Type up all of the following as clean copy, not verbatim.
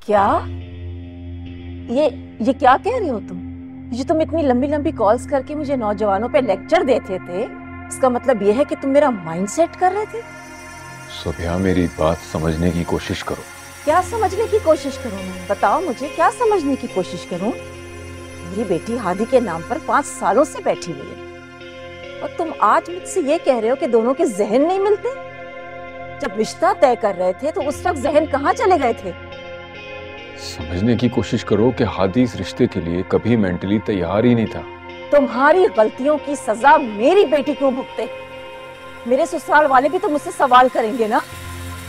क्या? ये क्या कह रहे हो तुम? जो तुम इतनी लंबी लंबी कॉल्स करके मुझे नौजवानों पे लेक्चर देते थे, इसका मतलब ये है कि तुम मेरा माइंड सेट कर रहे थे? सोभिया, मेरी बात समझने की कोशिश करो। क्या समझने की कोशिश करूं मैं? बताओ मुझे, क्या समझने की कोशिश करूं? मेरी बेटी हादी के नाम पर 5 सालों से बैठी हुई है और तुम आज मुझसे ये कह रहे हो कि दोनों के जहन नहीं मिलते? जब रिश्ता तय कर रहे थे तो उस वक्त जहन कहाँ चले गए थे? समझने की कोशिश करो कि हादी इस रिश्ते के लिए कभी मेंटली तैयार ही नहीं था। तुम्हारी गलतियों की सजा मेरी बेटी क्यों भुगते? मेरे ससुराल वाले भी तो मुझसे सवाल करेंगे ना,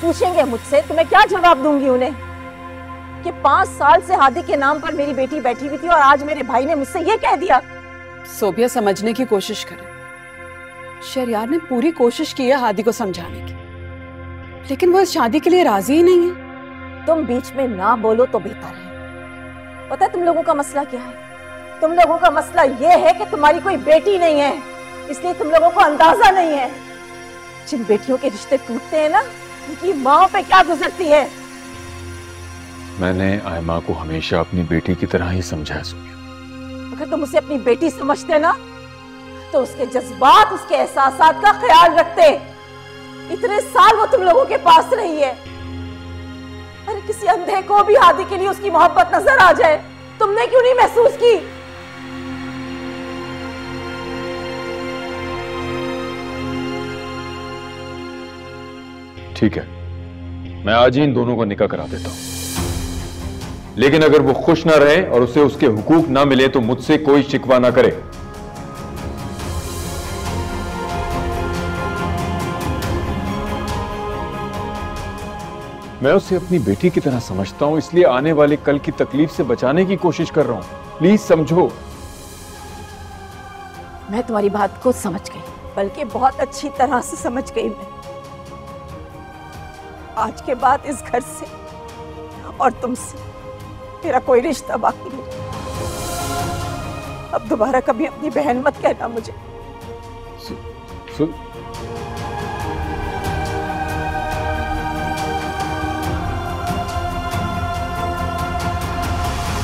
पूछेंगे मुझसे, तो मैं क्या जवाब दूंगी उन्हें कि 5 साल से हादी के नाम पर मेरी बेटी बैठी हुई थी और आज मेरे भाई ने मुझसे ये कह दिया? सोभिया, समझने की कोशिश करें। शहरयार ने पूरी कोशिश की है हादी को समझाने की, लेकिन वो इस शादी के लिए राजी ही नहीं है। तुम बीच में ना बोलो तो बेहतर है। पता है तुम लोगों का मसला क्या है? तुम लोगों का मसला ये है कि तुम्हारी कोई बेटी नहीं है, इसलिए तुम लोगों को अंदाजा नहीं है जिन बेटियों के रिश्ते टूटते हैं ना, उनकी माँ पे क्या गुजरती है। मैंने आयमा को हमेशा अपनी बेटी की तरह ही समझा है सोभिया। अगर तुम उसे अपनी बेटी समझते ना तो उसके जज्बात, उसके एहसासात का ख्याल रखते। इतने साल वो तुम लोगों के पास रही है, अरे किसी अंधे को भी हादी के लिए उसकी मोहब्बत नजर आ जाए, तुमने क्यों नहीं महसूस की? ठीक है, मैं आज ही इन दोनों का निकाह करा देता हूं, लेकिन अगर वो खुश ना रहे और उसे उसके हुकूक ना मिले तो मुझसे कोई शिकवा ना करे। मैं उसे अपनी बेटी की तरह समझता हूं, इसलिए आने वाले कल की तकलीफ से बचाने की कोशिश कर रहा हूं। प्लीज समझो। मैं तुम्हारी बात को समझ गई, बल्कि बहुत अच्छी तरह से समझ गई। मैं आज के बाद इस घर से और तुमसे मेरा कोई रिश्ता बाकी नहीं। अब दोबारा कभी अपनी बहन मत कहना मुझे।